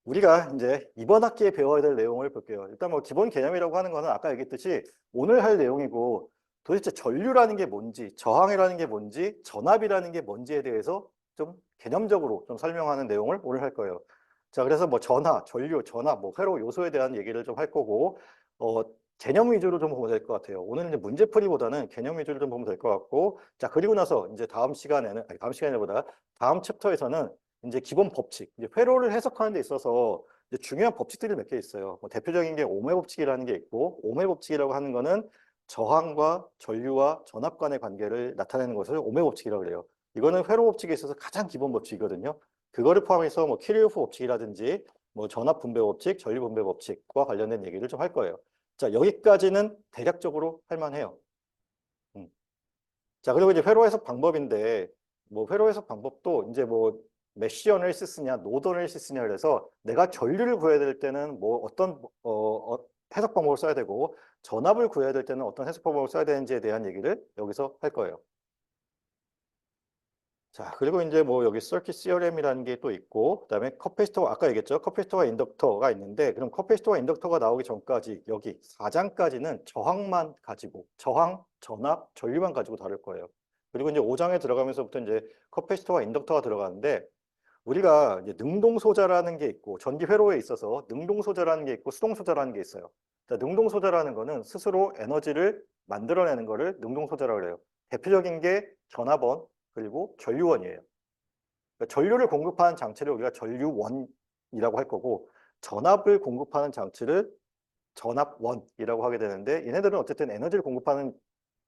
우리가 이제 이번 학기에 배워야 될 내용을 볼게요. 일단 뭐 기본 개념이라고 하는 거는 아까 얘기했듯이 오늘 할 내용이고 도대체 전류라는 게 뭔지, 저항이라는 게 뭔지, 전압이라는 게 뭔지에 대해서 좀 개념적으로 좀 설명하는 내용을 오늘 할 거예요. 자, 그래서 뭐 전하, 전류, 전압, 뭐 회로 요소에 대한 얘기를 좀 할 거고, 개념 위주로 좀 보면 될 것 같아요. 오늘은 이제 문제풀이보다는 개념 위주로 좀 보면 될 것 같고, 자, 그리고 나서 이제 다음 시간에는, 아니, 다음 시간보다 다음 챕터에서는 이제 기본 법칙, 이제 회로를 해석하는 데 있어서 이제 중요한 법칙들이 몇 개 있어요. 뭐 대표적인 게 오메 법칙이라는 게 있고, 오메 법칙이라고 하는 거는 저항과 전류와 전압 간의 관계를 나타내는 것을 오메 법칙이라고 그래요. 이거는 회로 법칙에 있어서 가장 기본 법칙이거든요. 그거를 포함해서 뭐 키르호프 법칙이라든지 뭐 전압 분배 법칙, 전류 분배 법칙과 관련된 얘기를 좀 할 거예요. 자, 여기까지는 대략적으로 할 만해요. 자, 그리고 이제 회로 해석 방법인데, 뭐 회로 해석 방법도 이제 뭐 메쉬 어널리시스냐, 노드 어널리시스냐 그래서 내가 전류를 구해야 될 때는 뭐 어떤 해석 방법을 써야 되고 전압을 구해야 될 때는 어떤 해석 방법을 써야 되는지에 대한 얘기를 여기서 할 거예요. 자, 그리고 이제 뭐 여기 서킷 시어렘이라는 게 또 있고, 그다음에 커패시터 아까 얘기했죠. 커패시터와 인덕터가 있는데, 그럼 커패시터와 인덕터가 나오기 전까지 여기 4장까지는 저항만 가지고 저항, 전압, 전류만 가지고 다룰 거예요. 그리고 이제 5장에 들어가면서부터 이제 커패시터와 인덕터가 들어가는데, 우리가 이제 능동소자라는 게 있고 전기 회로에 있어서 능동소자라는 게 있고 수동소자라는 게 있어요. 자, 능동소자라는 거는 스스로 에너지를 만들어내는 거를 능동소자라고 그래요. 대표적인 게 전압원 그리고 전류원이에요. 그러니까 전류를 공급하는 장치를 우리가 전류원이라고 할 거고 전압을 공급하는 장치를 전압원이라고 하게 되는데 얘네들은 어쨌든 에너지를 공급하는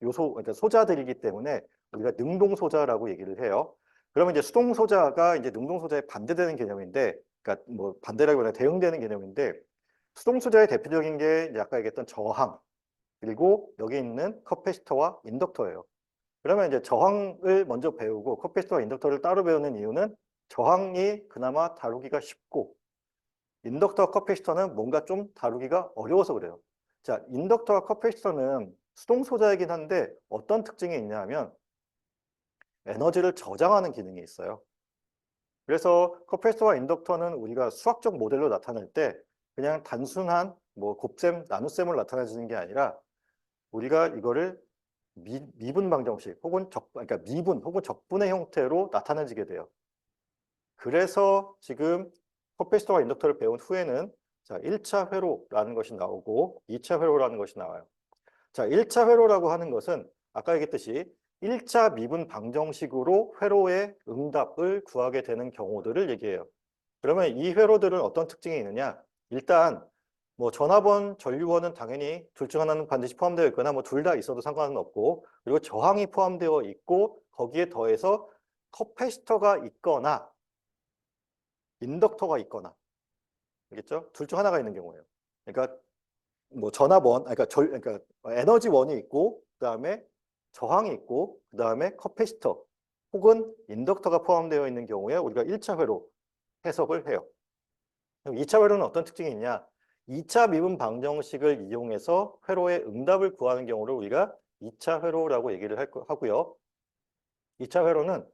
요소, 그러니까 소자들이기 때문에 우리가 능동소자라고 얘기를 해요. 그러면 이제 수동소자가 이제 능동소자에 반대되는 개념인데, 그러니까 뭐 반대라기보다 대응되는 개념인데, 수동소자의 대표적인 게 이제 아까 얘기했던 저항, 그리고 여기 있는 커패시터와 인덕터예요. 그러면 이제 저항을 먼저 배우고 커패시터와 인덕터를 따로 배우는 이유는 저항이 그나마 다루기가 쉽고 인덕터와 커패시터는 뭔가 좀 다루기가 어려워서 그래요. 자, 인덕터와 커패시터는 수동 소자이긴 한데 어떤 특징이 있냐 하면 에너지를 저장하는 기능이 있어요. 그래서 커패시터와 인덕터는 우리가 수학적 모델로 나타낼 때 그냥 단순한 뭐 곱셈, 나눗셈을 나타내주는 게 아니라 우리가 이거를 미분 방정식 혹은 그러니까 미분 혹은 적분의 형태로 나타내지게 돼요. 그래서 지금 커패시터와 인덕터를 배운 후에는 자, 1차 회로라는 것이 나오고 2차 회로라는 것이 나와요. 자, 1차 회로라고 하는 것은 아까 얘기했듯이 1차 미분 방정식으로 회로의 응답을 구하게 되는 경우들을 얘기해요. 그러면 이 회로들은 어떤 특징이 있느냐? 일단 뭐 전압원, 전류원은 당연히 둘 중 하나는 반드시 포함되어 있거나 뭐 둘 다 있어도 상관은 없고 그리고 저항이 포함되어 있고 거기에 더해서 커패시터가 있거나 인덕터가 있거나 알겠죠? 둘 중 하나가 있는 경우예요. 그러니까 뭐 전압원, 그러니까 에너지원이 있고 그다음에 저항이 있고 그다음에 커패시터 혹은 인덕터가 포함되어 있는 경우에 우리가 1차 회로 해석을 해요. 그럼 2차 회로는 어떤 특징이 있냐? 2차 미분 방정식을 이용해서 회로의 응답을 구하는 경우를 우리가 2차 회로라고 얘기를 하고요. 2차 회로는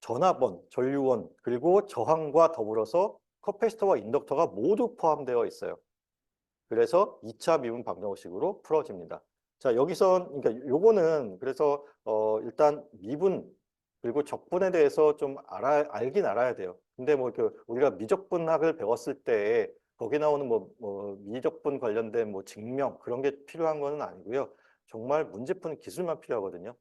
전압원, 전류원, 그리고 저항과 더불어서 커패시터와 인덕터가 모두 포함되어 있어요. 그래서 2차 미분 방정식으로 풀어집니다. 자, 여기선, 그러니까 요거는 그래서, 일단 미분, 그리고 적분에 대해서 좀 알긴 알아야 돼요. 근데 뭐, 우리가 미적분학을 배웠을 때, 거기 나오는 뭐, 미적분 관련된 뭐 증명, 그런 게 필요한 거는 아니고요. 정말 문제 푸는 기술만 필요하거든요.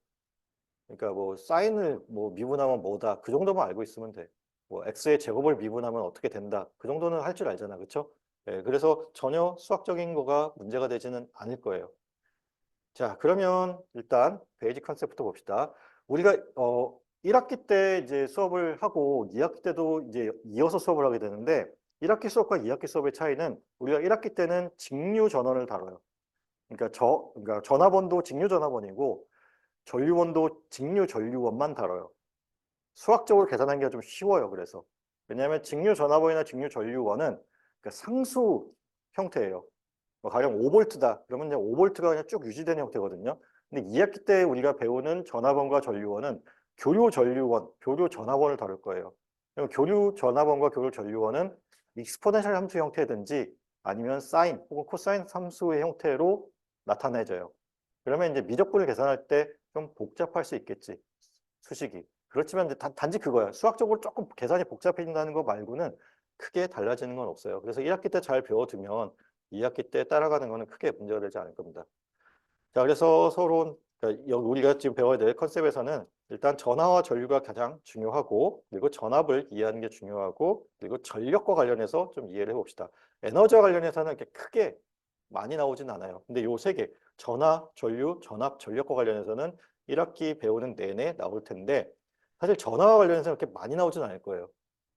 그러니까 뭐, 사인을 뭐 미분하면 뭐다. 그 정도만 알고 있으면 돼. 뭐, x의 제곱을 미분하면 어떻게 된다. 그 정도는 할 줄 알잖아. 그렇죠? 예, 그래서 전혀 수학적인 거가 문제가 되지는 않을 거예요. 자, 그러면 일단 베이직 컨셉부터 봅시다. 우리가 1학기 때 이제 수업을 하고 2학기 때도 이제 이어서 수업을 하게 되는데 1학기 수업과 2학기 수업의 차이는 우리가 1학기 때는 직류 전원을 다뤄요. 그러니까 전압원도 직류 전압원이고 전류원도 직류 전류원만 다뤄요. 수학적으로 계산하는 게 좀 쉬워요. 그래서 왜냐하면 직류 전압원이나 직류 전류원은 그러니까 상수 형태예요. 뭐 가령 5V다. 그러면 이제 5V가 그냥 쭉 유지되는 형태거든요. 근데 2학기 때 우리가 배우는 전압원과 전류원은 교류 전류원, 교류 전압원을 다룰 거예요. 그럼 교류 전압원과 교류 전류원은 익스포넨셜 함수 형태든지 아니면 사인 혹은 코사인 함수의 형태로 나타내져요. 그러면 이제 미적분을 계산할 때 좀 복잡할 수 있겠지. 수식이. 그렇지만 이제 단지 그거야. 수학적으로 조금 계산이 복잡해진다는 거 말고는 크게 달라지는 건 없어요. 그래서 1학기 때 잘 배워두면 2학기 때 따라가는 거는 크게 문제가 되지 않을 겁니다. 자, 그래서 서로 그러니까 우리가 지금 배워야 될 컨셉에서는 일단 전하와 전류가 가장 중요하고, 그리고 전압을 이해하는 게 중요하고, 그리고 전력과 관련해서 좀 이해를 해봅시다. 에너지와 관련해서는 이렇게 크게 많이 나오진 않아요. 근데 요 세 개, 전하, 전류, 전압, 전력과 관련해서는 1학기 배우는 내내 나올 텐데, 사실 전하와 관련해서는 그렇게 많이 나오진 않을 거예요.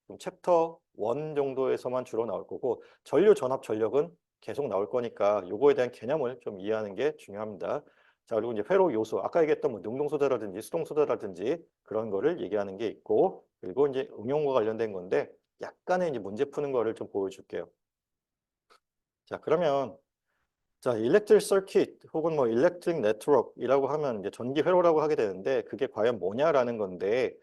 좀 챕터 1 정도에서만 주로 나올 거고, 전류, 전압, 전력은 계속 나올 거니까 요거에 대한 개념을 좀 이해하는 게 중요합니다. 자, 그리고 이제 회로 요소, 아까 얘기했던 뭐 능동소자라든지 수동소자라든지 그런 거를 얘기하는 게 있고, 그리고 이제 응용과 관련된 건데 약간의 이제 문제 푸는 거를 좀 보여줄게요. 자, 그러면 자, 일렉트릭 서킷 혹은 뭐 일렉트릭 네트워크이라고 하면 이제 전기 회로라고 하게 되는데 그게 과연 뭐냐라는 건데,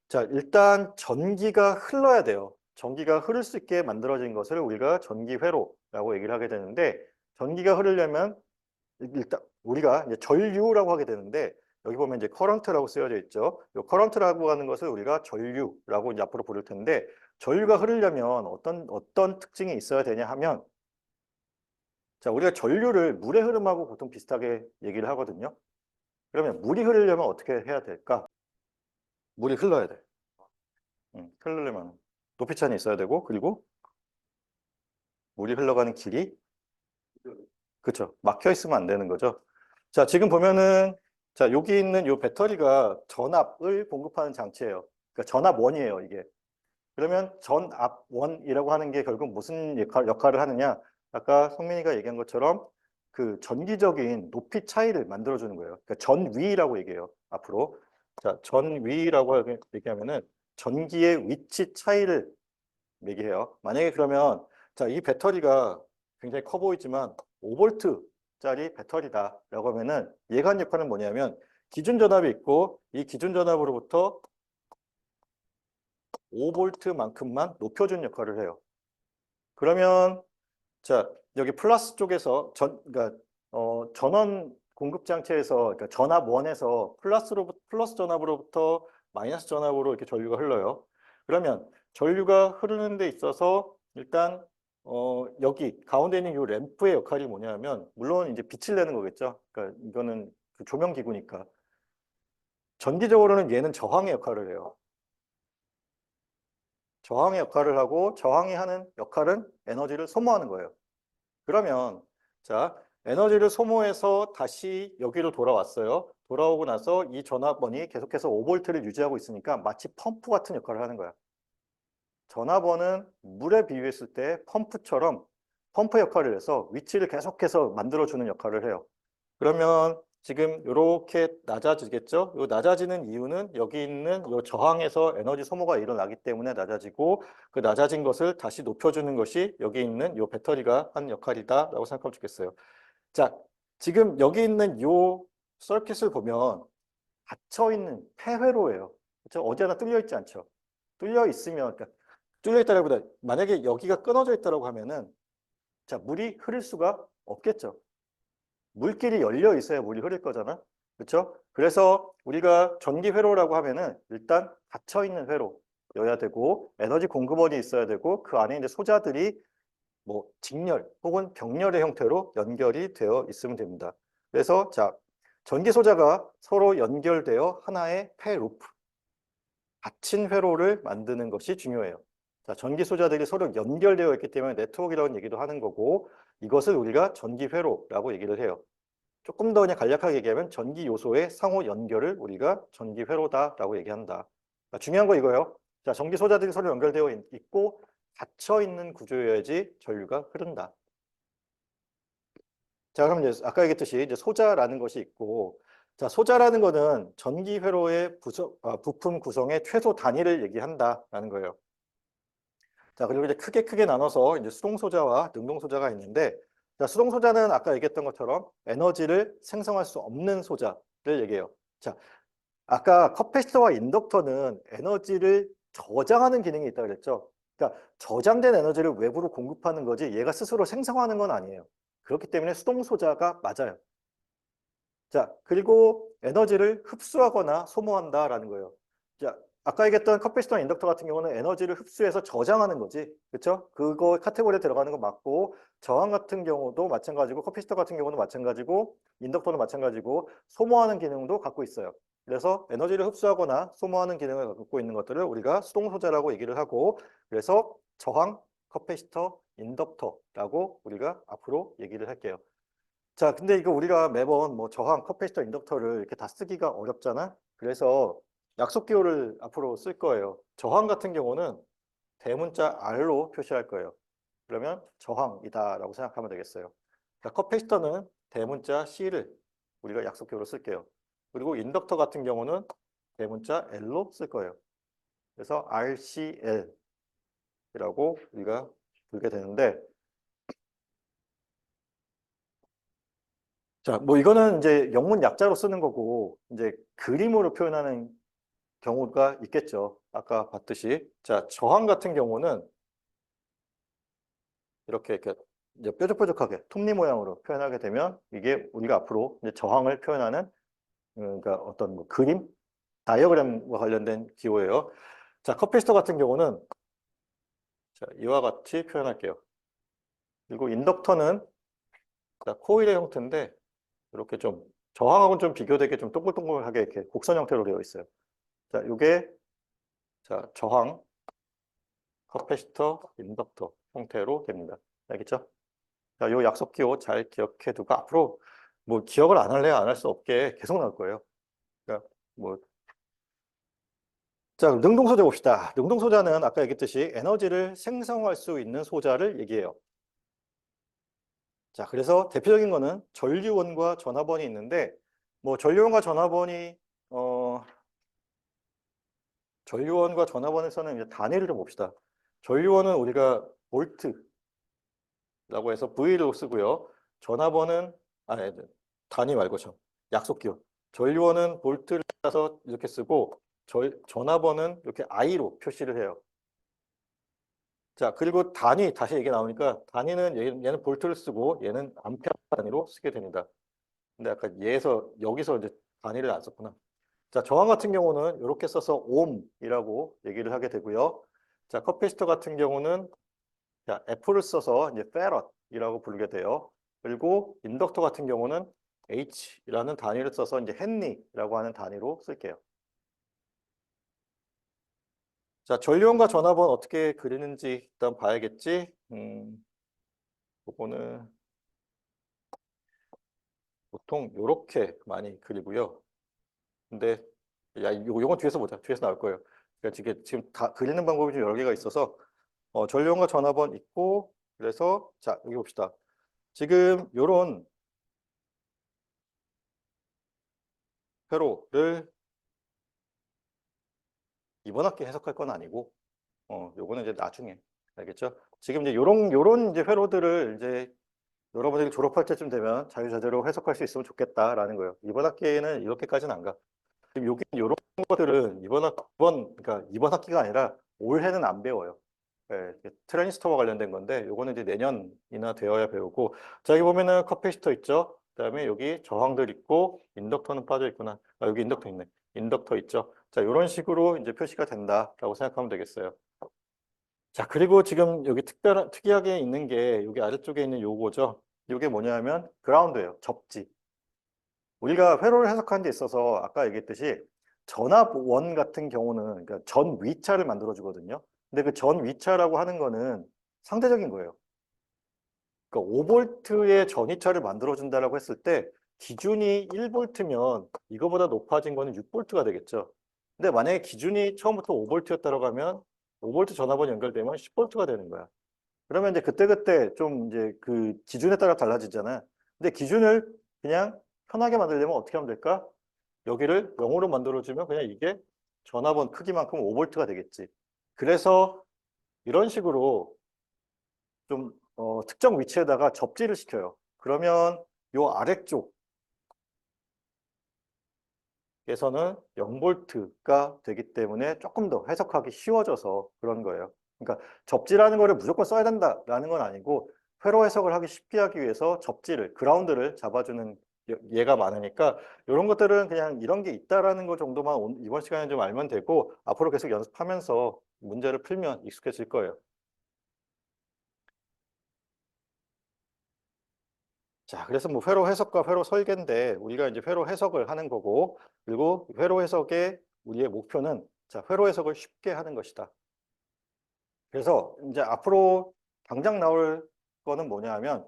자, 일단 전기가 흘러야 돼요. 전기가 흐를 수 있게 만들어진 것을 우리가 전기 회로라고 얘기를 하게 되는데, 전기가 흐르려면 일단 우리가 이제 전류라고 하게 되는데, 여기 보면 이제 커런트라고 쓰여져 있죠. 이 커런트라고 하는 것을 우리가 전류라고 이제 앞으로 부를 텐데, 전류가 흐르려면 어떤 특징이 있어야 되냐 하면, 자, 우리가 전류를 물의 흐름하고 보통 비슷하게 얘기를 하거든요. 그러면 물이 흐르려면 어떻게 해야 될까? 물이 흘러야 돼. 흐르려면 높이 찬이 있어야 되고, 그리고 물이 흘러가는 길이, 그렇죠, 막혀 있으면 안 되는 거죠. 자, 지금 보면은, 자, 여기 있는 이 배터리가 전압을 공급하는 장치예요. 그러니까 전압원이에요, 이게. 그러면 전압원이라고 하는 게 결국 무슨 역할을 하느냐? 아까 성민이가 얘기한 것처럼 그 전기적인 높이 차이를 만들어주는 거예요. 그러니까 전위라고 얘기해요, 앞으로. 자, 전위라고 얘기하면은 전기의 위치 차이를 얘기해요. 만약에 그러면, 자, 이 배터리가 굉장히 커 보이지만 5V짜리 배터리다라고 하면은 얘가 한 역할은 뭐냐면, 기준 전압이 있고 이 기준 전압으로부터 5V만큼만 높여준 역할을 해요. 그러면 자, 여기 플러스 쪽에서 그러니까 전원 공급 장치에서, 그러니까 전압원에서 플러스 전압으로부터 마이너스 전압으로 이렇게 전류가 흘러요. 그러면 전류가 흐르는 데 있어서 일단 여기 가운데 있는 이 램프의 역할이 뭐냐면, 물론 이제 빛을 내는 거겠죠. 그러니까 이거는 그 조명 기구니까. 전기적으로는 얘는 저항의 역할을 해요. 저항의 역할을 하고, 저항이 하는 역할은 에너지를 소모하는 거예요. 그러면 자, 에너지를 소모해서 다시 여기로 돌아왔어요. 돌아오고 나서 이 전압원이 계속해서 5V를 유지하고 있으니까 마치 펌프 같은 역할을 하는 거야. 전압원은 물에 비유했을 때 펌프처럼 펌프 역할을 해서 위치를 계속해서 만들어주는 역할을 해요. 그러면 지금 이렇게 낮아지겠죠? 이 낮아지는 이유는 여기 있는 이 저항에서 에너지 소모가 일어나기 때문에 낮아지고, 그 낮아진 것을 다시 높여주는 것이 여기 있는 이 배터리가 한 역할이다라고 생각하면 좋겠어요. 자, 지금 여기 있는 이 서킷을 보면 닫혀 있는 폐회로예요. 그렇죠? 어디 하나 뚫려 있지 않죠? 뚫려 있으면, 그러니까 뚫려 있다기보다 만약에 여기가 끊어져 있다고 하면은, 자, 물이 흐를 수가 없겠죠. 물길이 열려 있어야 물이 흐를 거잖아. 그렇죠? 그래서 우리가 전기 회로라고 하면은 일단 닫혀 있는 회로여야 되고, 에너지 공급원이 있어야 되고, 그 안에 이제 소자들이 뭐 직렬 혹은 병렬의 형태로 연결이 되어 있으면 됩니다. 그래서 자, 전기 소자가 서로 연결되어 하나의 폐루프, 닫힌 회로를 만드는 것이 중요해요. 자, 전기 소자들이 서로 연결되어 있기 때문에 네트워크라는 얘기도 하는 거고, 이것을 우리가 전기 회로라고 얘기를 해요. 조금 더 그냥 간략하게 얘기하면 전기 요소의 상호 연결을 우리가 전기 회로다라고 얘기한다. 자, 중요한 거 이거예요. 자, 전기 소자들이 서로 연결되어 있고 닫혀 있는 구조여야지 전류가 흐른다. 자, 그럼 이제 아까 얘기했듯이 이제 소자라는 것이 있고, 자, 소자라는 거는 전기 회로의 부품 구성의 최소 단위를 얘기한다라는 거예요. 자, 그리고 이제 크게 나눠서 이제 수동 소자와 능동 소자가 있는데, 자, 수동 소자는 아까 얘기했던 것처럼 에너지를 생성할 수 없는 소자를 얘기해요. 자, 아까 커패시터와 인덕터는 에너지를 저장하는 기능이 있다고 그랬죠. 그러니까 저장된 에너지를 외부로 공급하는 거지 얘가 스스로 생성하는 건 아니에요. 그렇기 때문에 수동 소자가 맞아요. 자, 그리고 에너지를 흡수하거나 소모한다라는 거예요. 자, 아까 얘기했던 커피스톤 인덕터 같은 경우는 에너지를 흡수해서 저장하는 거지. 그렇죠? 그거 카테고리에 들어가는 거 맞고 저항 같은 경우도 마찬가지고 커피스톤 같은 경우는 마찬가지고 인덕터는 마찬가지고 소모하는 기능도 갖고 있어요. 그래서 에너지를 흡수하거나 소모하는 기능을 갖고 있는 것들을 우리가 수동 소자라고 얘기를 하고 그래서 저항, 커피시터, 인덕터라고 우리가 앞으로 얘기를 할게요. 자, 근데 이거 우리가 매번 뭐 저항, 커패시터, 인덕터를 이렇게 다 쓰기가 어렵잖아? 그래서 약속 기호를 앞으로 쓸 거예요. 저항 같은 경우는 대문자 R로 표시할 거예요. 그러면 저항이다라고 생각하면 되겠어요. 자, 커패시터는 대문자 C를 우리가 약속 기호로 쓸게요. 그리고 인덕터 같은 경우는 대문자 L로 쓸 거예요. 그래서 RCL이라고 우리가 부르게 되는데 자, 뭐 이거는 이제 영문 약자로 쓰는 거고 이제 그림으로 표현하는 경우가 있겠죠. 아까 봤듯이. 자, 저항 같은 경우는 이렇게 이제 뾰족뾰족하게 톱니 모양으로 표현하게 되면 이게 우리가 앞으로 이제 저항을 표현하는 그러니까 어떤 뭐 그림, 다이어그램과 관련된 기호예요. 자, 커피스터 같은 경우는 자, 이와 같이 표현할게요. 그리고 인덕터는 자, 코일의 형태인데 이렇게 좀 저항하고는 좀 비교되게 좀 동글동글하게 이렇게 곡선 형태로 되어 있어요. 자, 이게 자, 저항, 커패시터, 인덕터 형태로 됩니다. 알겠죠? 자, 요 약속 기호 잘 기억해 두고 앞으로 뭐 기억을 안 할래야 안 할 수 없게 계속 나올 거예요. 그러니까 뭐 자, 능동 소자 봅시다. 능동 소자는 아까 얘기했듯이 에너지를 생성할 수 있는 소자를 얘기해요. 자, 그래서 대표적인 거는 전류원과 전화번이 있는데 뭐 전류원과 전화번이 전류원과 전화번에서는 이제 단위를 좀 봅시다. 전류원은 우리가 볼트라고 해서 V로 쓰고요. 전화번은 단위 말고 약속 기호. 전류원은 볼트를 따서 이렇게 쓰고 전화번은 이렇게 I로 표시를 해요. 자, 그리고 단위 다시 얘기 나오니까 단위는 얘는 볼트를 쓰고 얘는 암페어 단위로 쓰게 됩니다. 근데 아까 여기서 이제 단위를 안 썼구나. 자, 저항 같은 경우는 이렇게 써서 옴이라고 얘기를 하게 되고요. 자, 커피시터 같은 경우는 자, F를 써서 이제 페럿이라고 부르게 돼요. 그리고 인덕터 같은 경우는 H라는 단위를 써서 이제 헨리라고 하는 단위로 쓸게요. 자, 전류원과 전압은 어떻게 그리는지 일단 봐야겠지. 그거는 보통 이렇게 많이 그리고요. 근데 요건 뒤에서 보자. 뒤에서 나올 거예요. 그러니까 지금 다 그리는 방법이 좀 여러 개가 있어서 전류원과 전압은 있고 그래서 자, 여기 봅시다. 지금 요런 회로를 이번 학기 해석할 건 아니고 요거는 이제 나중에 알겠죠? 지금 이제 요런 이제 회로들을 이제 여러분들이 졸업할 때쯤 되면 자유자재로 해석할 수 있으면 좋겠다라는 거예요. 이번 학기에는 이렇게까지는 안 가. 지금 요런 것들은 그러니까 이번 학기가 아니라 올해는 안 배워요. 네, 트랜지스터와 관련된 건데 요거는 이제 내년이나 되어야 배우고 자, 여기 보면은 커패시터 있죠. 그다음에 여기 저항들 있고 인덕터는 빠져 있구나. 아, 여기 인덕터 있네. 인덕터 있죠. 자, 이런 식으로 이제 표시가 된다라고 생각하면 되겠어요. 자, 그리고 지금 여기 특이하게 있는 게 여기 아래쪽에 있는 요거죠. 요게 뭐냐면 그라운드예요. 접지. 우리가 회로를 해석하는 데 있어서 아까 얘기했듯이 전압원 같은 경우는 그러니까 전 위차를 만들어 주거든요. 근데 그 전 위차라고 하는 거는 상대적인 거예요. 그러니까 5볼트의 전위차를 만들어 준다라고 했을 때 기준이 1볼트면 이거보다 높아진 거는 6볼트가 되겠죠. 근데 만약에 기준이 처음부터 5볼트였다고 하면 5볼트 전압원이 연결되면 10볼트가 되는 거야. 그러면 이제 그때그때 좀 이제 그 기준에 따라 달라지잖아요. 근데 기준을 그냥 편하게 만들려면 어떻게 하면 될까? 여기를 0으로 만들어주면 그냥 이게 전압원 크기만큼 5볼트가 되겠지. 그래서 이런 식으로 좀 특정 위치에다가 접지를 시켜요. 그러면 요 아래쪽에서는 0볼트가 되기 때문에 조금 더 해석하기 쉬워져서 그런 거예요. 그러니까 접지라는 거를 무조건 써야 된다라는 건 아니고 회로 해석을 하기 쉽게 하기 위해서 접지를, 그라운드를 잡아주는 예가 많으니까 이런 것들은 그냥 이런 게 있다라는 거 정도만 이번 시간에 좀 알면 되고 앞으로 계속 연습하면서 문제를 풀면 익숙해질 거예요. 자, 그래서 뭐 회로 해석과 회로 설계인데 우리가 이제 회로 해석을 하는 거고 그리고 회로 해석의 우리의 목표는 자, 회로 해석을 쉽게 하는 것이다. 그래서 이제 앞으로 당장 나올 거는 뭐냐 하면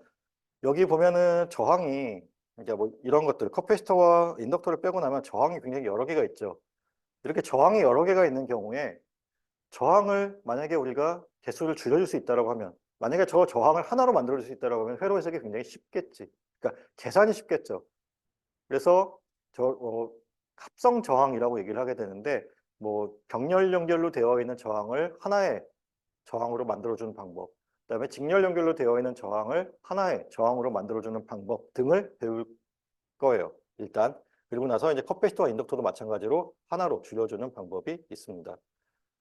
여기 보면은 저항이 이제 뭐 이런 것들 커패시터와 인덕터를 빼고 나면 저항이 굉장히 여러 개가 있죠. 이렇게 저항이 여러 개가 있는 경우에 저항을 만약에 우리가 개수를 줄여줄 수 있다라고 하면 만약에 저 저항을 하나로 만들어줄 수 있다라고 하면 회로 해석이 굉장히 쉽겠지. 그러니까 계산이 쉽겠죠. 그래서 합성 저항이라고 얘기를 하게 되는데 뭐 병렬 연결로 되어 있는 저항을 하나의 저항으로 만들어주는 방법, 그다음에 직렬 연결로 되어 있는 저항을 하나의 저항으로 만들어주는 방법 등을 배울 거예요. 일단 그리고 나서 이제 커패시터와 인덕터도 마찬가지로 하나로 줄여주는 방법이 있습니다.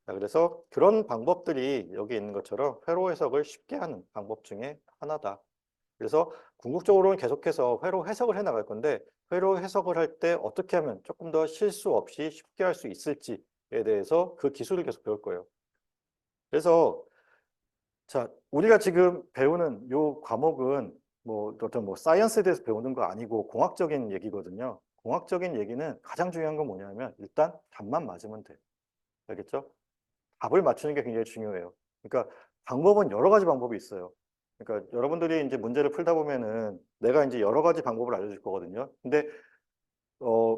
자, 그래서 그런 방법들이 여기 있는 것처럼 회로 해석을 쉽게 하는 방법 중에 하나다. 그래서 궁극적으로는 계속해서 회로 해석을 해 나갈 건데 회로 해석을 할 때 어떻게 하면 조금 더 실수 없이 쉽게 할 수 있을지에 대해서 그 기술을 계속 배울 거예요. 그래서 자, 우리가 지금 배우는 요 과목은 뭐 어떤 뭐 사이언스에 대해서 배우는 거 아니고 공학적인 얘기거든요. 공학적인 얘기는 가장 중요한 건 뭐냐면 일단 답만 맞으면 돼. 알겠죠? 답을 맞추는 게 굉장히 중요해요. 그러니까 방법은 여러 가지 방법이 있어요. 그러니까 여러분들이 이제 문제를 풀다 보면은 내가 이제 여러 가지 방법을 알려줄 거거든요. 근데 어,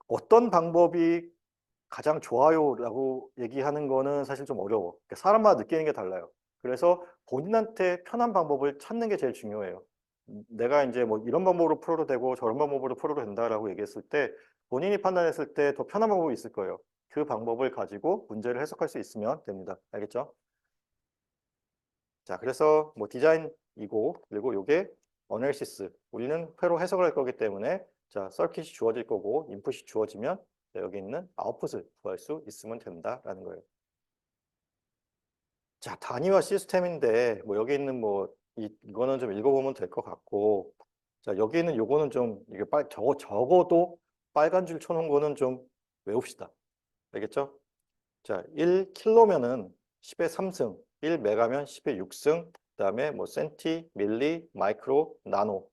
어떤 방법이 가장 좋아요라고 얘기하는 거는 사실 좀 어려워. 그러니까 사람마다 느끼는 게 달라요. 그래서 본인한테 편한 방법을 찾는 게 제일 중요해요. 내가 이제 뭐 이런 방법으로 풀어도 되고 저런 방법으로 풀어도 된다라고 얘기했을 때 본인이 판단했을 때 더 편한 방법이 있을 거예요. 그 방법을 가지고 문제를 해석할 수 있으면 됩니다. 알겠죠? 자, 그래서 뭐 디자인이고 그리고 요게 어널시스. 우리는 회로 해석을 할 거기 때문에 자, 서킷이 주어질 거고 인풋이 주어지면 자, 여기 있는 아웃풋을 구할 수 있으면 된다라는 거예요. 자, 단위와 시스템인데 뭐 여기 있는 뭐 이거는 좀 읽어보면 될 것 같고 자, 여기 있는 요거는 좀 이게 적어도 빨간 줄 쳐놓은 거는 좀 외웁시다. 알겠죠? 자, 1킬로면은 10의 3승, 1메가면 10의 6승, 그다음에 뭐 센티, 밀리, 마이크로, 나노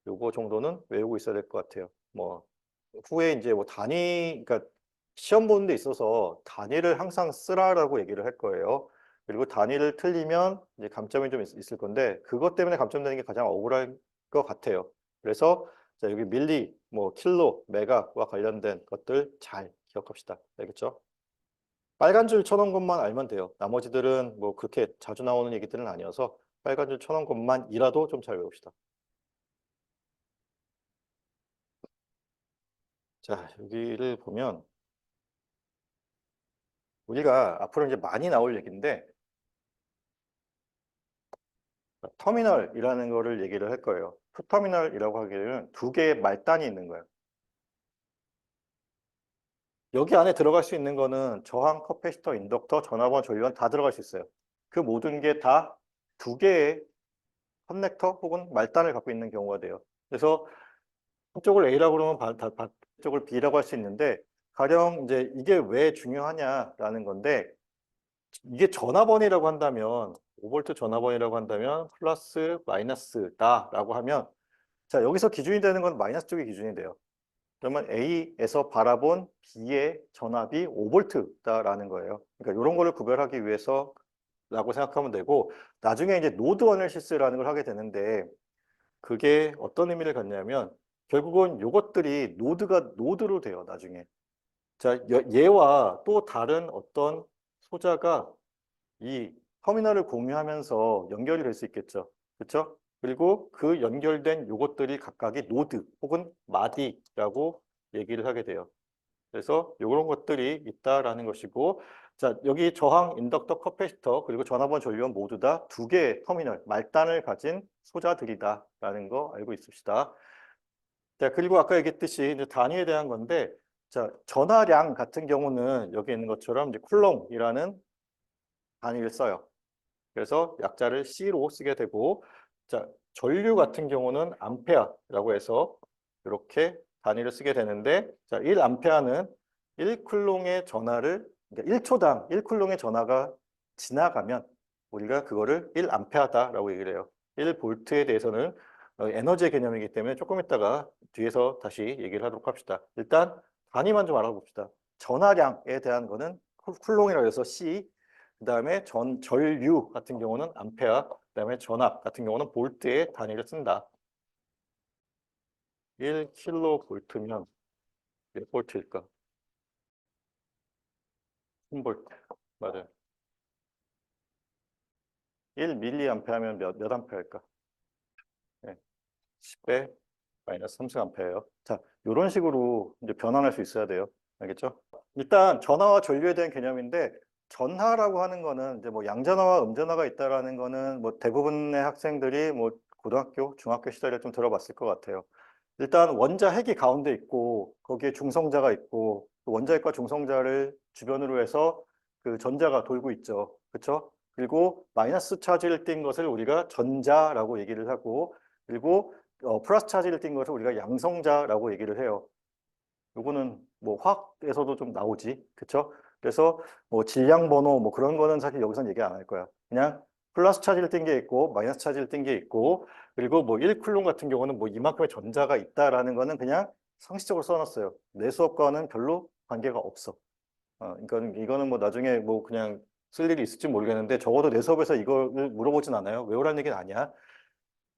요거 정도는 외우고 있어야 될 것 같아요. 뭐 후에 이제 뭐 단위, 그러니까 시험 보는 데 있어서 단위를 항상 쓰라라고 얘기를 할 거예요. 그리고 단위를 틀리면 이제 감점이 좀 있을 건데 그것 때문에 감점되는 게 가장 억울할 것 같아요. 그래서 자, 여기 밀리, 뭐 킬로, 메가와 관련된 것들 잘 기억합시다. 알겠죠? 빨간 줄 쳐놓은 것만 알면 돼요. 나머지들은 뭐 그렇게 자주 나오는 얘기들은 아니어서 빨간 줄 쳐놓은 것만이라도 좀 잘 외웁시다. 자, 여기를 보면 우리가 앞으로 이제 많이 나올 얘기인데 터미널이라는 거를 얘기를 할 거예요. 투터미널이라고 하기에는 두 개의 말단이 있는 거예요. 여기 안에 들어갈 수 있는 거는 저항, 커패시터, 인덕터, 전압원, 전류원 다 들어갈 수 있어요. 그 모든 게 다 두 개의 커넥터 혹은 말단을 갖고 있는 경우가 돼요. 그래서 한쪽을 A라고 그러면 반쪽을 B라고 할 수 있는데 가령 이제 이게 왜 중요하냐라는 건데 이게 전압원이라고 한다면 5V 전압원이라고 한다면 플러스 마이너스다라고 하면 자 여기서 기준이 되는 건 마이너스 쪽이 기준이 돼요. 그러면 A에서 바라본 B의 전압이 5V다라는 거예요. 그러니까 이런 거를 구별하기 위해서라고 생각하면 되고 나중에 이제 노드 어널시스라는 걸 하게 되는데 그게 어떤 의미를 갖냐면 결국은 요것들이 노드로 돼요, 나중에. 자, 얘와 또 다른 어떤 소자가 이 터미널을 공유하면서 연결이 될 수 있겠죠. 그렇죠? 그리고 그 연결된 요것들이 각각이 노드 혹은 마디라고 얘기를 하게 돼요. 그래서 이런 것들이 있다라는 것이고 자, 여기 저항, 인덕터, 커패시터 그리고 전압원, 전류원 모두 다 두 개의 터미널, 말단을 가진 소자들이다라는 거 알고 있읍시다. 자, 그리고 아까 얘기했듯이 이제 단위에 대한 건데 자, 전하량 같은 경우는 여기 있는 것처럼 이제 쿨롱이라는 단위를 써요. 그래서 약자를 C로 쓰게 되고, 자, 전류 같은 경우는 암페어라고 해서 이렇게 단위를 쓰게 되는데, 자, 1암페어는 1쿨롱의 전하를, 그러니까 1초당 1쿨롱의 전하가 지나가면 우리가 그거를 1암페어다라고 얘기를 해요. 1볼트에 대해서는 에너지의 개념이기 때문에 조금 있다가 뒤에서 다시 얘기를 하도록 합시다. 일단 단위만 좀 알아봅시다. 전하량에 대한 거는 쿨롱이라고 해서 C, 그다음에 전류 같은 경우는 암페어, 그다음에 전압 같은 경우는 볼트의 단위를 쓴다. 1kV면 몇 볼트일까? 10볼트. 맞아요. 1mA하면 몇 암페어일까? 네. 10배 마이너스 3승암페어예요. 자, 이런 식으로 이제 변환할 수 있어야 돼요. 알겠죠? 일단 전하와 전류에 대한 개념인데, 전하라고 하는 거는 이제 뭐 양전하와 음전하가 있다라는 거는 뭐 대부분의 학생들이 뭐 고등학교, 중학교 시절에 좀 들어봤을 것 같아요. 일단 원자 핵이 가운데 있고 거기에 중성자가 있고 그 원자핵과 중성자를 주변으로 해서 그 전자가 돌고 있죠. 그렇죠? 그리고 마이너스 차지를 띈 것을 우리가 전자라고 얘기를 하고, 그리고 플러스 차지를 띈 것을 우리가 양성자라고 얘기를 해요. 요거는 뭐 화학에서도 좀 나오지. 그쵸? 그래서 뭐 질량 번호 뭐 그런 거는 사실 여기서는 얘기 안 할 거야. 그냥 플러스 차지를 띈 게 있고 마이너스 차지를 띈 게 있고, 그리고 뭐 1쿨롱 같은 경우는 뭐 이만큼의 전자가 있다라는 거는 그냥 상식적으로 써놨어요. 내 수업과는 별로 관계가 없어. 이거는 뭐 나중에 뭐 그냥 쓸 일이 있을지 모르겠는데, 적어도 내 수업에서 이걸 물어보진 않아요. 외우라는 얘기는 아니야.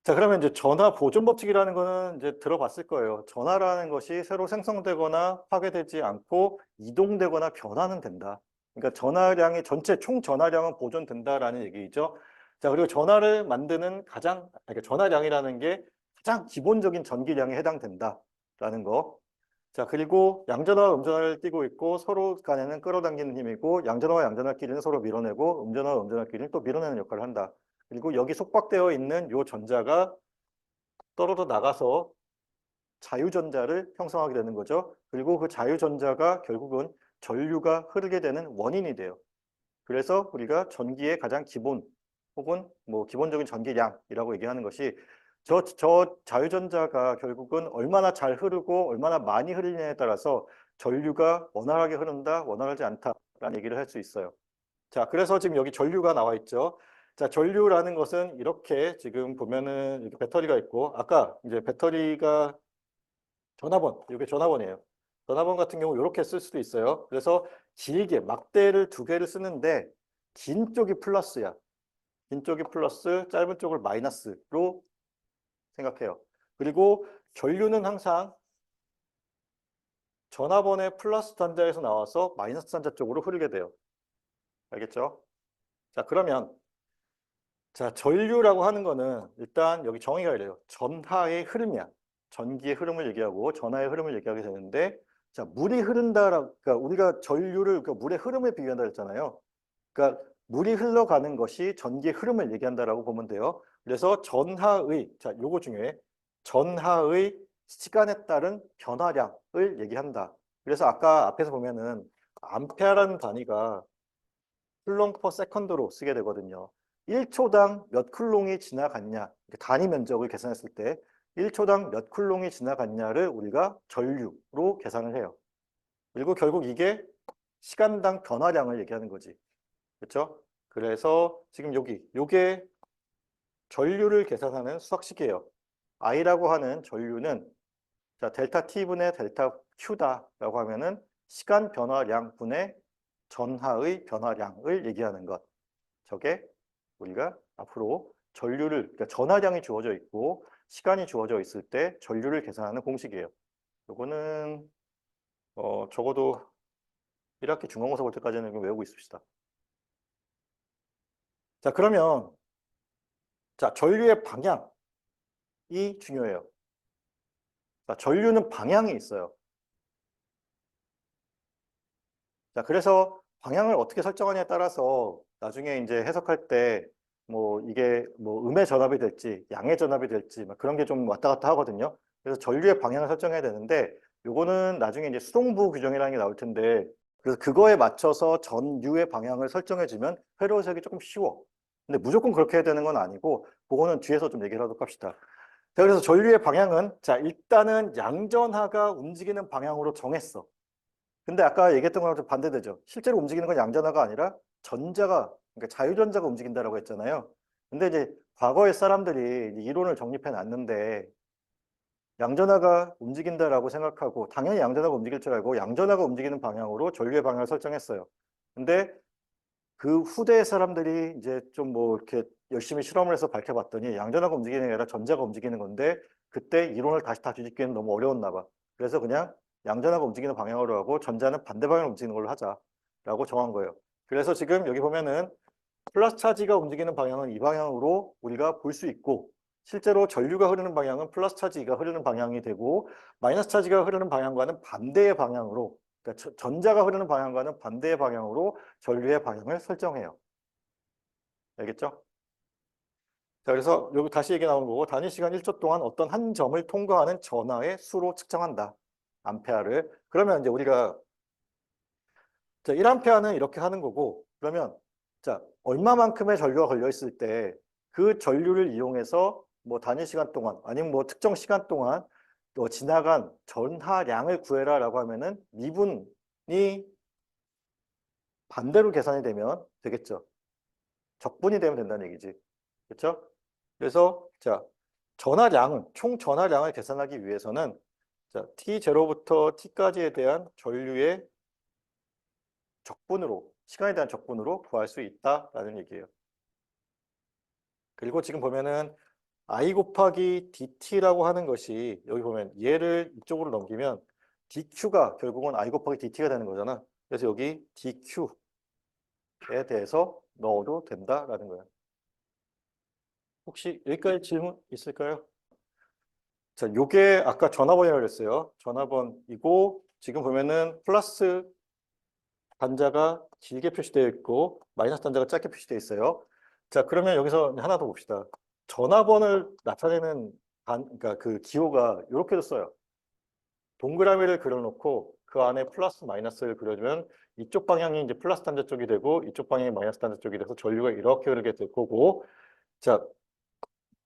자, 그러면 이제 전하 보존 법칙이라는 거는 이제 들어봤을 거예요. 전하라는 것이 새로 생성되거나 파괴되지 않고 이동되거나 변화는 된다. 그러니까 전하량이 전체 총 전하량은 보존된다라는 얘기죠. 자, 그리고 전하를 만드는 그러니까 전하량이라는 게 가장 기본적인 전기량에 해당된다라는 거. 자, 그리고 양전하와 음전하를 띠고 있고 서로 간에는 끌어당기는 힘이고, 양전하와 양전하끼리는 서로 밀어내고 음전하와 음전하끼리는 또 밀어내는 역할을 한다. 그리고 여기 속박되어 있는 요 전자가 떨어져 나가서 자유전자를 형성하게 되는 거죠. 그리고 그 자유전자가 결국은 전류가 흐르게 되는 원인이 돼요. 그래서 우리가 전기의 가장 기본 혹은 뭐 기본적인 전기량이라고 얘기하는 것이 저 자유전자가 결국은 얼마나 잘 흐르고 얼마나 많이 흐르느냐에 따라서 전류가 원활하게 흐른다, 원활하지 않다라는 얘기를 할 수 있어요. 자, 그래서 지금 여기 전류가 나와 있죠. 자, 전류라는 것은 이렇게 지금 보면은 이렇게 배터리가 있고, 아까 이제 배터리가 전화번, 이게 전화번이에요. 전화번 같은 경우 이렇게 쓸 수도 있어요. 그래서 길게 막대를 두 개를 쓰는데 긴 쪽이 플러스야. 긴 쪽이 플러스, 짧은 쪽을 마이너스로 생각해요. 그리고 전류는 항상 전화번의 플러스 단자에서 나와서 마이너스 단자 쪽으로 흐르게 돼요. 알겠죠? 자, 그러면 자, 전류라고 하는 거는 일단 여기 정의가 이래요. 전하의 흐름이야. 전기의 흐름을 얘기하고 전하의 흐름을 얘기하게 되는데, 자, 물이 흐른다라, 그러니까 우리가 전류를 그러니까 물의 흐름에 비교한다 했잖아요. 그러니까 물이 흘러가는 것이 전기의 흐름을 얘기한다라고 보면 돼요. 그래서 전하의, 자, 요거 중요해. 전하의 시간에 따른 변화량을 얘기한다. 그래서 아까 앞에서 보면은 암페어라는 단위가 쿨롱 퍼 세컨드로 쓰게 되거든요. 1초당 몇 쿨롱이 지나갔냐, 단위 면적을 계산했을 때 1초당 몇 쿨롱이 지나갔냐를 우리가 전류로 계산을 해요. 그리고 결국 이게 시간당 변화량을 얘기하는 거지. 그렇죠? 그래서 지금 요게 전류를 계산하는 수학식이에요. I라고 하는 전류는 자, 델타 T분의 델타 Q다라고 하면은 시간 변화량 분의 전하의 변화량을 얘기하는 것. 저게 우리가 앞으로 전류를, 그러니까 전하량이 주어져 있고 시간이 주어져 있을 때 전류를 계산하는 공식이에요. 요거는 적어도 1학기 중간고사 볼 때까지는 이거 외우고 있읍시다. 자, 그러면 자, 전류의 방향이 중요해요. 자, 전류는 방향이 있어요. 자, 그래서 방향을 어떻게 설정하냐에 따라서 나중에 이제 해석할 때 뭐 이게 뭐 음의 전압이 될지 양의 전압이 될지 막 그런 게 좀 왔다 갔다 하거든요. 그래서 전류의 방향을 설정해야 되는데, 요거는 나중에 이제 수동부 규정이라는 게 나올 텐데, 그래서 그거에 맞춰서 전류의 방향을 설정해주면 회로 해석이 조금 쉬워. 근데 무조건 그렇게 해야 되는 건 아니고 그거는 뒤에서 좀 얘기를 하도록 합시다. 자, 그래서 전류의 방향은 자, 일단은 양전하가 움직이는 방향으로 정했어. 근데 아까 얘기했던 거랑 좀 반대되죠. 실제로 움직이는 건 양전하가 아니라 전자가, 그러니까 자유전자가 움직인다라고 했잖아요. 근데 이제 과거의 사람들이 이론을 정립해 놨는데 양전하가 움직인다라고 생각하고 당연히 양전하가 움직일 줄 알고 양전하가 움직이는 방향으로 전류의 방향을 설정했어요. 근데 그 후대 사람들이 이제 좀 뭐 이렇게 열심히 실험을 해서 밝혀봤더니 양전하가 움직이는 게 아니라 전자가 움직이는 건데 그때 이론을 다시 다 뒤집기는 너무 어려웠나 봐. 그래서 그냥 양전하가 움직이는 방향으로 하고 전자는 반대 방향으로 움직이는 걸로 하자라고 정한 거예요. 그래서 지금 여기 보면은 플러스 차지가 움직이는 방향은 이 방향으로 우리가 볼 수 있고 실제로 전류가 흐르는 방향은 플러스 차지가 흐르는 방향이 되고 마이너스 차지가 흐르는 방향과는 반대의 방향으로 그러니까 전자가 흐르는 방향과는 반대의 방향으로 전류의 방향을 설정해요. 알겠죠? 자, 그래서 여기 다시 얘기 나오는 거고 단위 시간 1초 동안 어떤 한 점을 통과하는 전하의 수로 측정한다. 암페아를. 그러면 이제 우리가 자, 1암페아는 이렇게 하는 거고 그러면 자, 얼마만큼의 전류가 걸려 있을 때 그 전류를 이용해서 뭐 단위 시간 동안 아니면 뭐 특정 시간 동안 또 지나간 전하량을 구해라라고 하면은 미분이 반대로 계산이 되면 되겠죠. 적분이 되면 된다는 얘기지. 그렇죠? 그래서 자, 전하량은 총 전하량을 계산하기 위해서는 자, T0부터 T까지에 대한 전류의 적분으로 시간에 대한 적분으로 구할 수 있다라는 얘기예요. 그리고 지금 보면은 I 곱하기 DT라고 하는 것이 여기 보면 얘를 이쪽으로 넘기면 DQ가 결국은 I 곱하기 DT가 되는 거잖아. 그래서 여기 DQ에 대해서 넣어도 된다라는 거예요. 혹시 여기까지 질문 있을까요? 자, 요게 아까 전화번이라고 그랬어요. 전화번이고 지금 보면은 플러스 단자가 길게 표시되어 있고 마이너스 단자가 짧게 표시되어 있어요. 자, 그러면 여기서 하나 더 봅시다. 전화번을 나타내는 그러니까 그 기호가 이렇게도 써요. 동그라미를 그려놓고 그 안에 플러스 마이너스를 그려주면 이쪽 방향이 이제 플러스 단자 쪽이 되고 이쪽 방향이 마이너스 단자 쪽이 돼서 전류가 이렇게 흐르게 될 거고 자,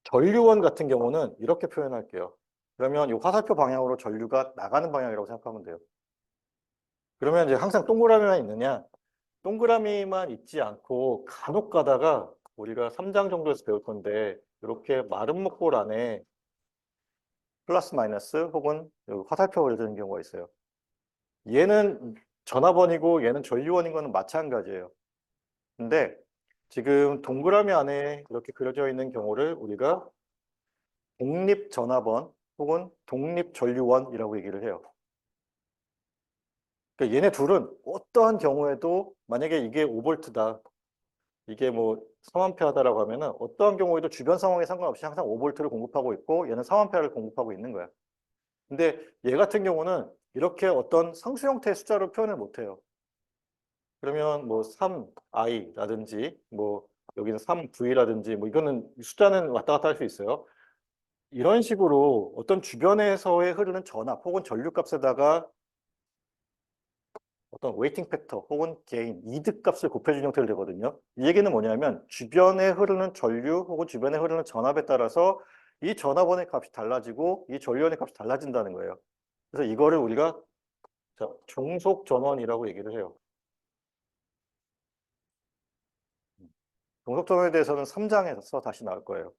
전류원 같은 경우는 이렇게 표현할게요. 그러면 이 화살표 방향으로 전류가 나가는 방향이라고 생각하면 돼요. 그러면 이제 항상 동그라미만 있느냐? 동그라미만 있지 않고 간혹 가다가 우리가 3장 정도에서 배울 건데 이렇게 마른 목볼 안에 플러스 마이너스 혹은 화살표 그려지는 경우가 있어요. 얘는 전화번이고 얘는 전류원인 거는 마찬가지예요. 근데 지금 동그라미 안에 이렇게 그려져 있는 경우를 우리가 독립전화번 혹은 독립전류원이라고 얘기를 해요. 그러니까 얘네 둘은 어떠한 경우에도 만약에 이게 5V다, 이게 뭐 3A다라고 하면은 어떠한 경우에도 주변 상황에 상관없이 항상 5V를 공급하고 있고 얘는 3A를 공급하고 있는 거야. 근데 얘 같은 경우는 이렇게 어떤 상수 형태의 숫자로 표현을 못 해요. 그러면 뭐 3i라든지 뭐 여기는 3v라든지 뭐 이거는 숫자는 왔다 갔다 할 수 있어요. 이런 식으로 어떤 주변에서의 흐르는 전압 혹은 전류값에다가 어떤 웨이팅 팩터 혹은 게인, 이득 값을 곱해준 형태로 되거든요. 이 얘기는 뭐냐면 주변에 흐르는 전류 혹은 주변에 흐르는 전압에 따라서 이 전압원의 값이 달라지고 이 전류원의 값이 달라진다는 거예요. 그래서 이거를 우리가 자, 종속 전원이라고 얘기를 해요. 종속 전원에 대해서는 3장에서 다시 나올 거예요.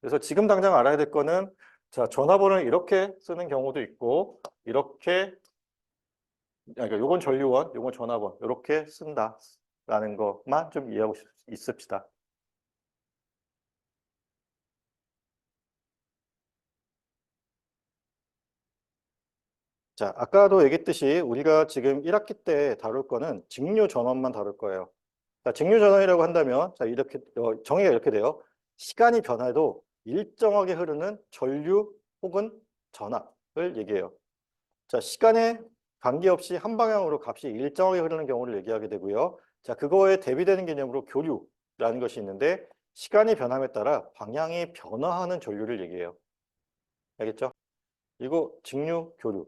그래서 지금 당장 알아야 될 거는 자, 전화번호를 이렇게 쓰는 경우도 있고 이렇게 그러니까 요건 전류원, 요건 전화번 이렇게 쓴다라는 것만 좀 이해하고 있읍시다. 자, 아까도 얘기했듯이 우리가 지금 1학기 때 다룰 거는 직류 전원만 다룰 거예요. 자, 직류 전원이라고 한다면 자, 이렇게 정의가 이렇게 돼요. 시간이 변해도 일정하게 흐르는 전류 혹은 전압을 얘기해요. 자, 시간에 관계없이 한 방향으로 값이 일정하게 흐르는 경우를 얘기하게 되고요. 자, 그거에 대비되는 개념으로 교류라는 것이 있는데 시간이 변함에 따라 방향이 변화하는 전류를 얘기해요. 알겠죠? 이거 직류, 교류,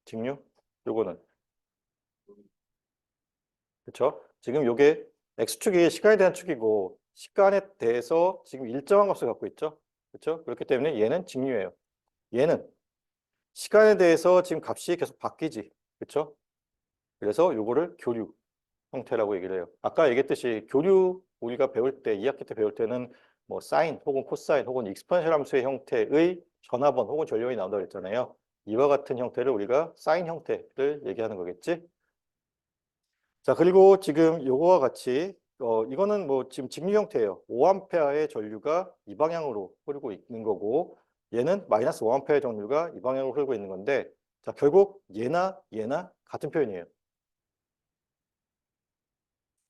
직류, 요거는. 그렇죠? 지금 요게 x축이 시간에 대한 축이고 시간에 대해서 지금 일정한 값을 갖고 있죠. 그렇죠? 그렇기 때문에 얘는 직류예요. 얘는 시간에 대해서 지금 값이 계속 바뀌지. 그렇죠? 그래서 요거를 교류 형태라고 얘기를 해요. 아까 얘기했듯이 교류 우리가 배울 때 2학기 때 배울 때는 뭐 사인 혹은 코사인 혹은 익스포넨셜 함수의 형태의 전화번 혹은 전류원이 나온다고 했잖아요. 이와 같은 형태를 우리가 사인 형태를 얘기하는 거겠지. 자, 그리고 지금 요거와 같이 이거는 뭐 지금 직류 형태예요. 5A의 전류가 이 방향으로 흐르고 있는 거고 얘는 마이너스 5A의 전류가 이 방향으로 흐르고 있는 건데 자, 결국 얘나 같은 표현이에요.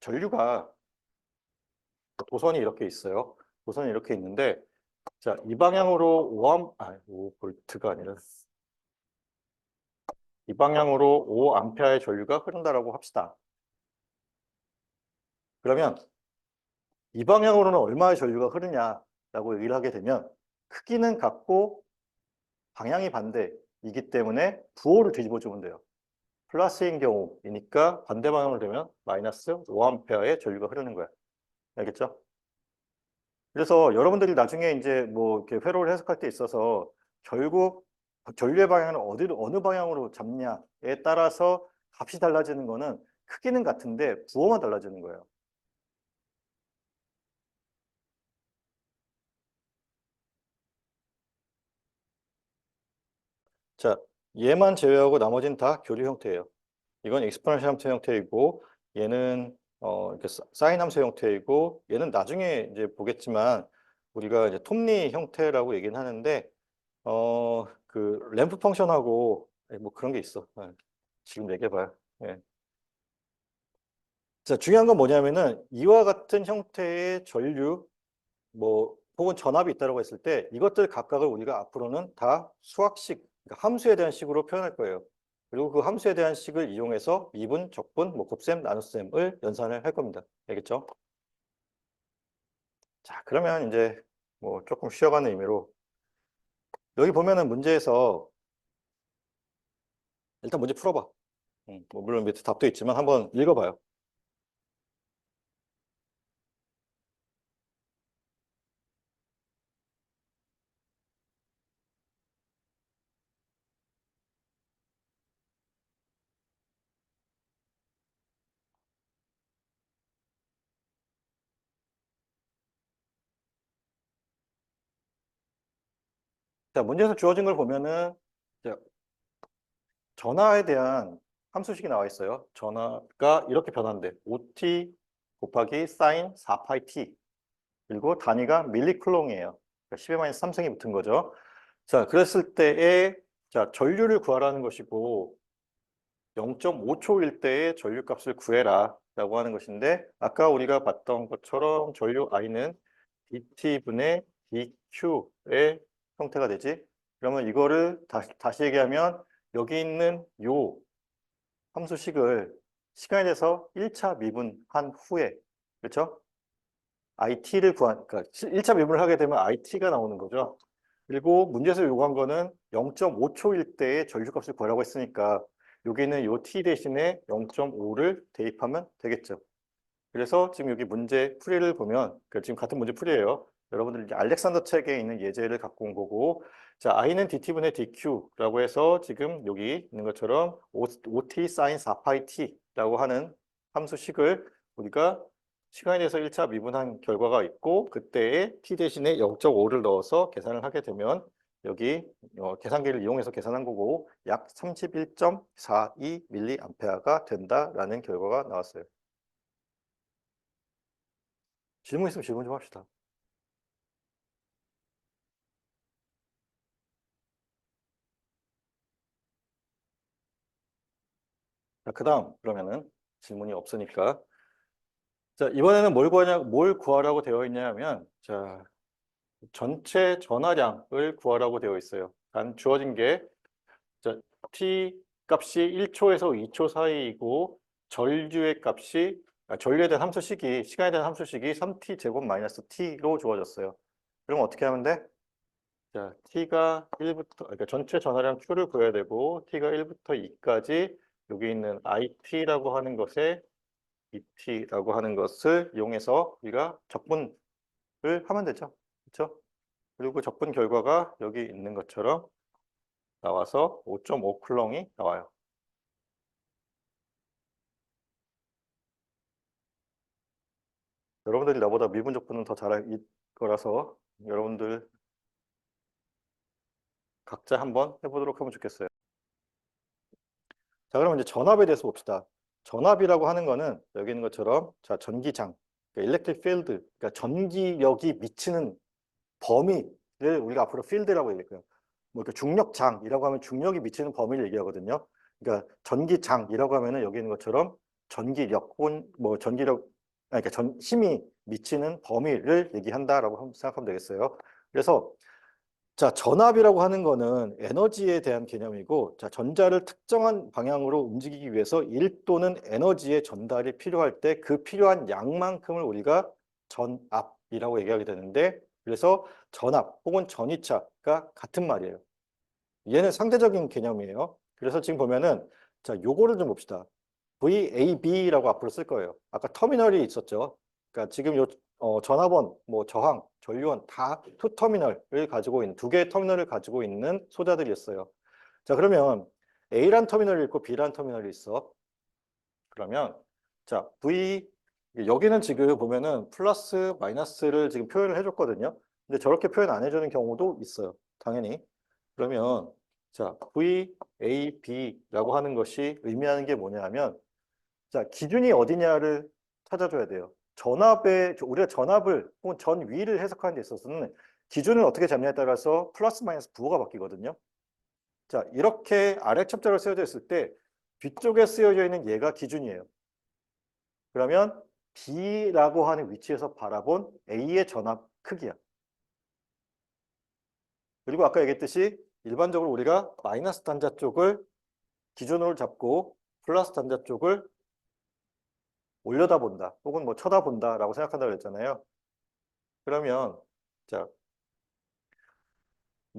전류가 도선이 이렇게 있어요. 도선이 이렇게 있는데 자, 이 방향으로 5볼트가 아니라 이 방향으로 5A의 전류가 흐른다라고 합시다. 그러면 이 방향으로는 얼마의 전류가 흐르냐라고 얘기를 하게 되면 크기는 같고 방향이 반대이기 때문에 부호를 뒤집어 주면 돼요. 플러스인 경우이니까 반대 방향으로 되면 마이너스 5A의 전류가 흐르는 거야. 알겠죠? 그래서 여러분들이 나중에 이제 뭐 이렇게 회로를 해석할 때 있어서 결국 전류의 방향을 어느 방향으로 잡냐에 따라서 값이 달라지는 거는 크기는 같은데 부호만 달라지는 거예요. 자, 얘만 제외하고 나머지는 다 교류 형태예요. 이건 익스포넨셜 함수 형태이고 얘는 이렇게 사인 함수 형태이고 얘는 나중에 이제 보겠지만 우리가 이제 톱니 형태라고 얘기는 하는데 그 램프 펑션하고 뭐 그런 게 있어. 지금 얘기해봐요. 예. 자, 중요한 건 뭐냐면은 이와 같은 형태의 전류 뭐 혹은 전압이 있다고 했을 때 이것들 각각을 우리가 앞으로는 다 수학식, 그러니까 함수에 대한 식으로 표현할 거예요. 그리고 그 함수에 대한 식을 이용해서 미분, 적분, 뭐 곱셈, 나눗셈을 연산을 할 겁니다. 알겠죠? 자, 그러면 이제 뭐 조금 쉬어가는 의미로 여기 보면은 문제에서 일단 문제 풀어봐. 뭐 물론 밑에 답도 있지만 한번 읽어봐요. 자, 문제에서 주어진 걸 보면은 자, 전하에 대한 함수식이 나와 있어요. 전하가 이렇게 변한대. 5t 곱하기 사인 4파이 t. 그리고 단위가 밀리쿨롱이에요. 그러니까 10의 마이너스 3승이 붙은 거죠. 자, 그랬을 때에 자, 전류를 구하라는 것이고 0.5초일 때의 전류값을 구해라 라고 하는 것인데 아까 우리가 봤던 것처럼 전류 I는 dt분의 dq의 형태가 되지. 그러면 이거를 다시 얘기하면 여기 있는 요 함수식을 시간에 대해서 1차 미분한 후에 그렇죠? IT를 그러니까 1차 미분을 하게 되면 IT가 나오는 거죠. 그리고 문제에서 요구한 거는 0.5초일 때의 전류값을 구하라고 했으니까 여기는 요 t 대신에 0.5를 대입하면 되겠죠. 그래서 지금 여기 문제 풀이를 보면 그러니까 지금 같은 문제 풀이에요. 여러분들 이제 알렉산더 책에 있는 예제를 갖고 온 거고 자 i는 dt분의 dq라고 해서 지금 여기 있는 것처럼 5t sin 4파이 t라고 하는 함수식을 우리가 시간에 대해서 1차 미분한 결과가 있고 그때에 t 대신에 0.5를 넣어서 계산을 하게 되면 여기 계산기를 이용해서 계산한 거고 약 31.42mA가 된다라는 결과가 나왔어요. 질문 있으면 질문 좀 합시다. 자, 그다음 그러면은 질문이 없으니까 자, 이번에는 뭘 구하라고 되어 있냐면 자, 전체 전하량을 구하라고 되어 있어요. 단 주어진 게 자, t 값이 1초에서 2초 사이이고 전류의 값이 전류에 대한 함수식이 시간에 대한 함수식이 3t 제곱 마이너스 t로 주어졌어요. 그럼 어떻게 하면 돼? 자, t가 1부터 그러니까 전체 전하량 q를 구해야 되고 t가 1부터 2까지 여기 있는 it라고 하는 것에 ET라고 하는 것을 이용해서 우리가 적분을 하면 되죠. 그렇죠? 그리고 적분 결과가 여기 있는 것처럼 나와서 5.5 쿨롱이 나와요. 여러분들이 나보다 미분 적분은 더 잘할 거라서 여러분들 각자 한번 해보도록 하면 좋겠어요. 자, 그러면 이제 전압에 대해서 봅시다. 전압이라고 하는 거는 여기 있는 것처럼 자, 전기장, 그러니까 electric field, 그러니까 전기력이 미치는 범위를 우리가 앞으로 field라고 얘기할 거예요. 뭐 이렇게 중력장이라고 하면 중력이 미치는 범위를 얘기하거든요. 그러니까 전기장이라고 하면은 여기 있는 것처럼 전기력 혹은 뭐 전기력, 아니, 그러니까 힘이 미치는 범위를 얘기한다라고 생각하면 되겠어요. 그래서 자, 전압이라고 하는 거는 에너지에 대한 개념이고, 자, 전자를 특정한 방향으로 움직이기 위해서 일 또는 에너지의 전달이 필요할 때 그 필요한 양만큼을 우리가 전압이라고 얘기하게 되는데, 그래서 전압 혹은 전위차가 같은 말이에요. 얘는 상대적인 개념이에요. 그래서 지금 보면은, 자, 요거를 좀 봅시다. VAB라고 앞으로 쓸 거예요. 아까 터미널이 있었죠. 그러니까 지금 요 전압원, 뭐 저항, 전류원 다 투 터미널을 가지고 있는 두 개의 터미널을 가지고 있는 소자들이었어요. 자, 그러면 A란 터미널이 있고 B란 터미널이 있어. 그러면 자, 여기는 지금 보면은 플러스 마이너스를 지금 표현을 해줬거든요. 근데 저렇게 표현 안 해주는 경우도 있어요. 당연히. 그러면 자, VAB라고 하는 것이 의미하는 게 뭐냐면 자, 기준이 어디냐를 찾아줘야 돼요. 우리가 전압을 혹은 전위를 해석하는 데 있어서는 기준을 어떻게 잡냐에 따라서 플러스 마이너스 부호가 바뀌거든요. 자, 이렇게 아래 첩자로 쓰여져 있을 때 뒤쪽에 쓰여져 있는 얘가 기준이에요. 그러면 B라고 하는 위치에서 바라본 A의 전압 크기야. 그리고 아까 얘기했듯이 일반적으로 우리가 마이너스 단자 쪽을 기준으로 잡고 플러스 단자 쪽을 올려다본다 혹은 뭐 쳐다본다라고 생각한다고 그랬잖아요. 그러면 자,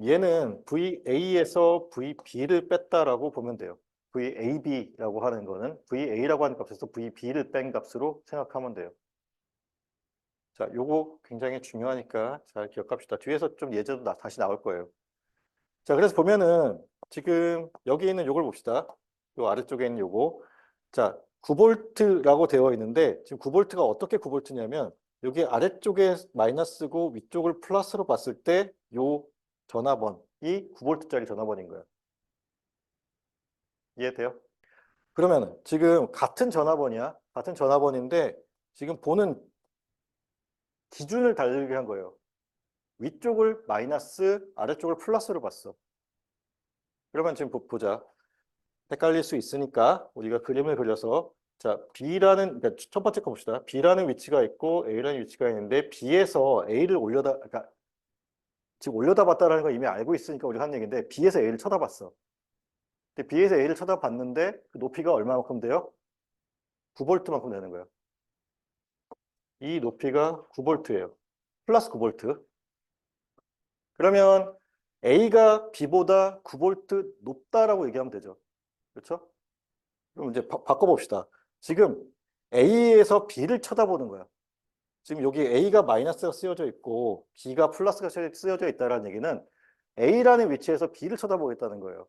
얘는 VA에서 VB를 뺐다라고 보면 돼요. VAB라고 하는 거는 VA라고 하는 값에서 VB를 뺀 값으로 생각하면 돼요. 자, 요거 굉장히 중요하니까 잘 기억합시다. 뒤에서 좀 예제도 다시 나올 거예요. 자, 그래서 보면은 지금 여기 있는 요걸 봅시다. 요 아래쪽에 있는 요거. 자, 9V라고 되어 있는데 지금 9V가 어떻게 9V냐면 여기 아래쪽에 마이너스고 위쪽을 플러스로 봤을 때 요 전화번이 9V짜리 전화번인 거예요. 이해돼요? 그러면 지금 같은 전화번이야. 같은 전화번인데 지금 보는 기준을 다르게 한 거예요. 위쪽을 마이너스, 아래쪽을 플러스로 봤어. 그러면 지금 보자. 헷갈릴 수 있으니까 우리가 그림을 그려서 자, 그러니까 첫 번째 거 봅시다. B라는 위치가 있고 A라는 위치가 있는데 B에서 A를 그러니까 지금 올려다 봤다라는 거 이미 알고 있으니까 우리가 한 얘기인데 B에서 A를 쳐다봤어. 근데 B에서 A를 쳐다봤는데 그 높이가 얼마만큼 돼요? 9V만큼 되는 거예요. 이 높이가 9V예요. 플러스 9V. 그러면 A가 B보다 9V 높다라고 얘기하면 되죠. 그렇죠? 그럼 이제 바꿔봅시다. 지금 A에서 B를 쳐다보는 거야. 지금 여기 A가 마이너스가 쓰여져 있고 B가 플러스가 쓰여져 있다는 얘기는 A라는 위치에서 B를 쳐다보겠다는 거예요.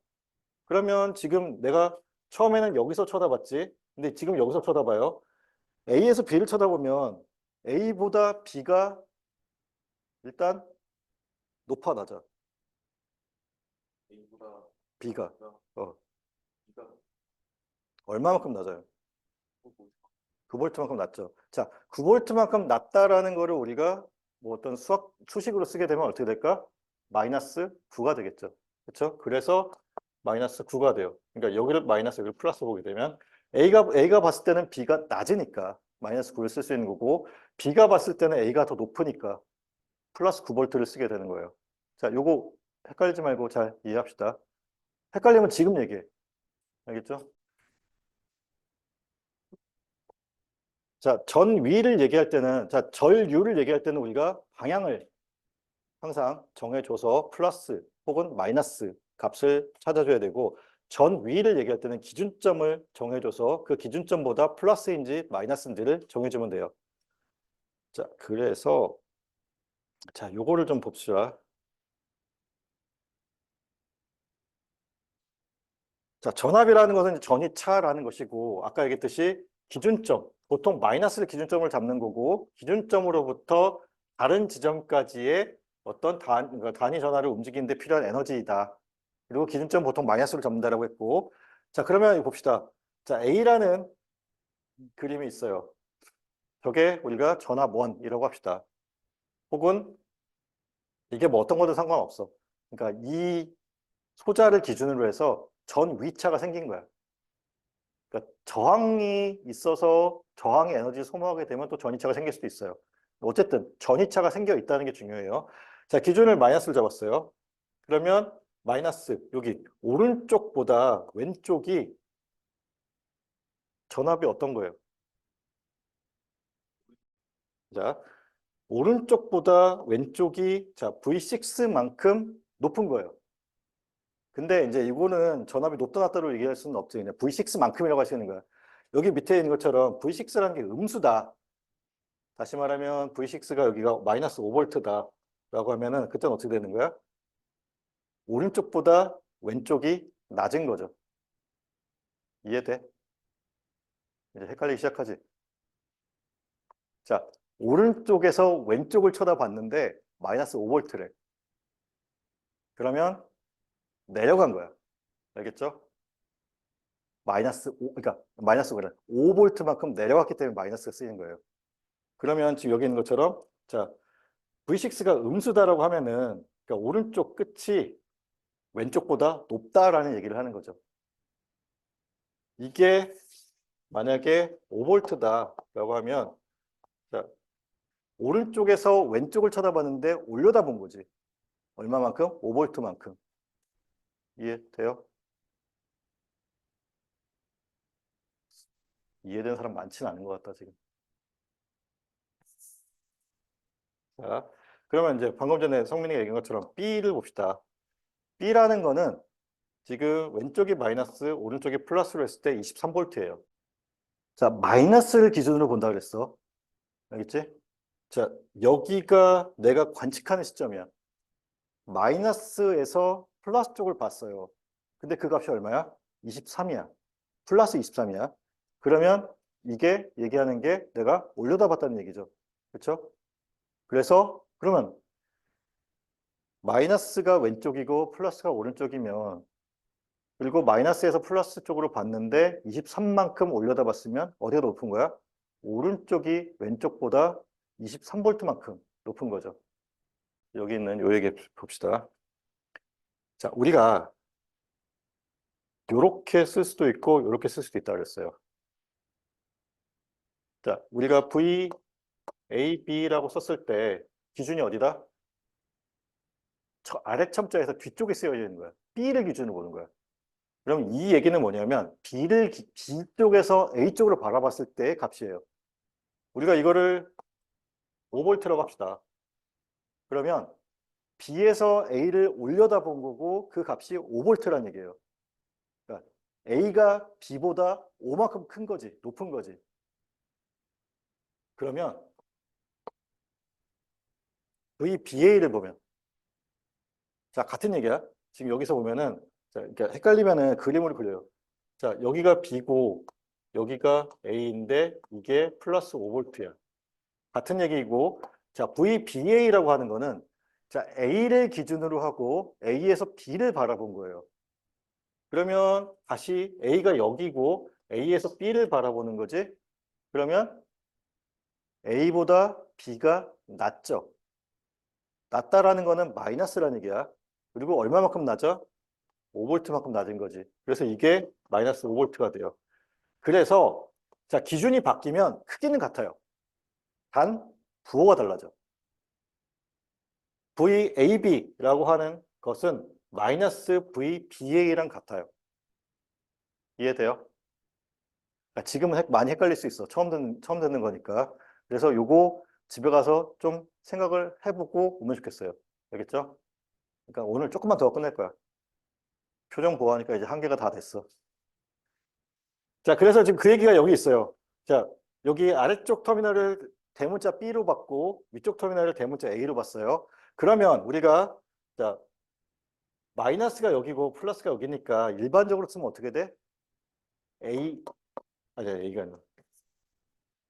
그러면 지금 내가 처음에는 여기서 쳐다봤지. 근데 지금 여기서 쳐다봐요. A에서 B를 쳐다보면 A보다 B가 일단 높아 낮아. B가 얼마만큼 낮아요? 9V만큼 낮죠. 자, 9V만큼 낮다라는 거를 우리가 뭐 어떤 수식으로 쓰게 되면 어떻게 될까? 마이너스 9가 되겠죠. 그렇죠? 그래서 마이너스 9가 돼요. 그러니까 여기를 마이너스 여기를 플러스 보게 되면 A가 봤을 때는 B가 낮으니까 마이너스 9를 쓸 수 있는 거고 B가 봤을 때는 A가 더 높으니까 플러스 9V를 쓰게 되는 거예요. 자, 요거 헷갈리지 말고 잘 이해합시다. 헷갈리면 지금 얘기해. 알겠죠? 자, 전위를 얘기할 때는, 자, 전류를 얘기할 때는 우리가 방향을 항상 정해줘서 플러스 혹은 마이너스 값을 찾아줘야 되고, 전 위를 얘기할 때는 기준점을 정해줘서 그 기준점보다 플러스인지 마이너스인지를 정해주면 돼요. 자, 그래서 자, 요거를 좀 봅시다. 자, 전압이라는 것은 전이차라는 것이고, 아까 얘기했듯이 기준점, 보통 마이너스를 기준점을 잡는 거고, 기준점으로부터 다른 지점까지의 어떤 그러니까 단위 전하를 움직이는 데 필요한 에너지이다. 그리고 기준점 보통 마이너스로 잡는다라고 했고, 자, 그러면 이거 봅시다. 자, A라는 그림이 있어요. 저게 우리가 전압 1이라고 합시다. 혹은 이게 뭐 어떤 거든 상관없어. 그러니까 이 소자를 기준으로 해서 전 위차가 생긴 거야. 그러니까 저항이 있어서 저항의 에너지를 소모하게 되면 또 전이차가 생길 수도 있어요. 어쨌든 전이차가 생겨 있다는 게 중요해요. 자, 기준을 마이너스를 잡았어요. 그러면 마이너스 여기 오른쪽보다 왼쪽이 전압이 어떤 거예요? 자, 오른쪽보다 왼쪽이 자 V6만큼 높은 거예요. 근데 이제 이거는 전압이 높다 낮다로 얘기할 수는 없죠. 그냥 V6만큼이라고 할 수 있는 거야. 여기 밑에 있는 것처럼 V6라는 게 음수다. 다시 말하면 V6가 여기가 마이너스 5V다. 라고 하면은 그때는 어떻게 되는 거야? 오른쪽보다 왼쪽이 낮은 거죠. 이해돼? 이제 헷갈리기 시작하지. 자, 오른쪽에서 왼쪽을 쳐다봤는데 마이너스 5V래. 그러면 내려간 거야. 알겠죠? 마이너스 5, 그러니까 마이너스 그래. 5V만큼 내려갔기 때문에 마이너스가 쓰이는 거예요. 그러면 지금 여기 있는 것처럼 자, V6가 음수다라고 하면은 그러니까 오른쪽 끝이 왼쪽보다 높다라는 얘기를 하는 거죠. 이게 만약에 5V다라고 하면 자, 오른쪽에서 왼쪽을 쳐다봤는데 올려다본 거지. 얼마만큼? 5V만큼. 이해돼요? 이해되는 사람 많지는 않은 것 같다, 지금. 자, 그러면 이제 방금 전에 성민이가 얘기한 것처럼 B를 봅시다. B라는 거는 지금 왼쪽이 마이너스, 오른쪽이 플러스로 했을 때 23V예요. 자, 마이너스를 기준으로 본다 그랬어. 알겠지? 자, 여기가 내가 관측하는 시점이야. 마이너스에서 플러스 쪽을 봤어요. 근데 그 값이 얼마야? 23이야. 플러스 23이야. 그러면 이게 얘기하는 게 내가 올려다 봤다는 얘기죠. 그렇죠? 그래서 그러면 마이너스가 왼쪽이고 플러스가 오른쪽이면 그리고 마이너스에서 플러스 쪽으로 봤는데 23만큼 올려다 봤으면 어디가 높은 거야? 오른쪽이 왼쪽보다 23V만큼 높은 거죠. 여기 있는 요 얘기 봅시다. 자, 우리가 요렇게 쓸 수도 있고 요렇게 쓸 수도 있다 그랬어요. 자, 우리가 VAB라고 썼을 때 기준이 어디다? 저 아래 첨자에서 뒤쪽에 쓰여져 있는 거야. B를 기준으로 보는 거야. 그럼 이 얘기는 뭐냐면 B 쪽에서 A 쪽으로 바라봤을 때의 값이에요. 우리가 이거를 5V라고 합시다. 그러면 B에서 A를 올려다본 거고 그 값이 5V라는 얘기예요. 그러니까 A가 B보다 5만큼 큰 거지, 높은 거지. 그러면 VBA를 보면 자, 같은 얘기야. 지금 여기서 보면은 자, 그러니까 헷갈리면은 그림으로 그려요. 자, 여기가 B고 여기가 A인데 이게 플러스 5V야. 같은 얘기고 자, VBA라고 하는 거는 자, A를 기준으로 하고 A에서 B를 바라본 거예요. 그러면 다시 A가 여기고 A에서 B를 바라보는 거지. 그러면 A보다 B가 낮죠. 낮다라는 거는 마이너스라는 얘기야. 그리고 얼마만큼 낮아? 5V만큼 낮은 거지. 그래서 이게 마이너스 5V가 돼요. 그래서 자, 기준이 바뀌면 크기는 같아요. 단 부호가 달라져. VAB라고 하는 것은 마이너스 VBA랑 같아요. 이해돼요? 그러니까 지금은 많이 헷갈릴 수 있어. 처음 듣는 거니까. 그래서 요거 집에 가서 좀 생각을 해보고 오면 좋겠어요. 알겠죠? 그러니까 오늘 조금만 더 끝낼 거야. 표정 보호하니까 이제 한 개가 다 됐어. 자, 그래서 지금 그 얘기가 여기 있어요. 자, 여기 아래쪽 터미널을 대문자 B로 받고 위쪽 터미널을 대문자 A로 봤어요. 그러면 우리가 자, 마이너스가 여기고 플러스가 여기니까 일반적으로 쓰면 어떻게 돼? A, 아니, A가 아니라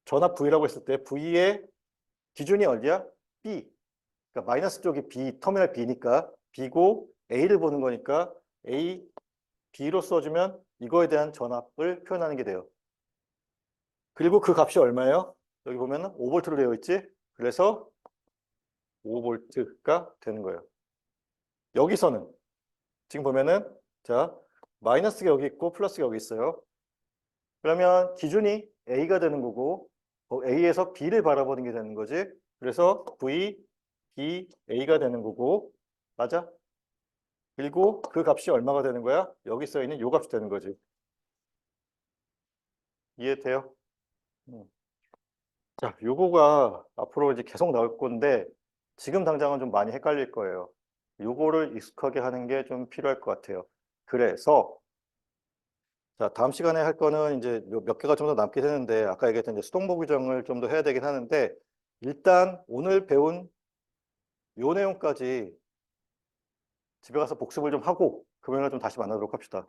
전압 V라고 했을 때 V의 기준이 어디야? B. 그러니까 마이너스 쪽이 B, 터미널 B니까 B고 A를 보는 거니까 A, B로 써주면 이거에 대한 전압을 표현하는 게 돼요. 그리고 그 값이 얼마예요? 여기 보면은 5V로 되어 있지? 그래서 5V가 되는 거예요. 여기서는 지금 보면은 자, 마이너스가 여기 있고 플러스가 여기 있어요. 그러면 기준이 A가 되는 거고 A에서 B를 바라보는 게 되는 거지. 그래서 V, B, A가 되는 거고 맞아? 그리고 그 값이 얼마가 되는 거야? 여기 써 있는 요 값이 되는 거지. 이해돼요? 음. 자, 요거가 앞으로 이제 계속 나올 건데 지금 당장은 좀 많이 헷갈릴 거예요. 요거를 익숙하게 하는 게 좀 필요할 것 같아요. 그래서 자, 다음 시간에 할 거는 이제 몇 개가 좀 더 남긴 했는데 아까 얘기했던 이제 수동보 규정을 좀 더 해야 되긴 하는데 일단 오늘 배운 요 내용까지 집에 가서 복습을 좀 하고 금요일에 좀 다시 만나도록 합시다.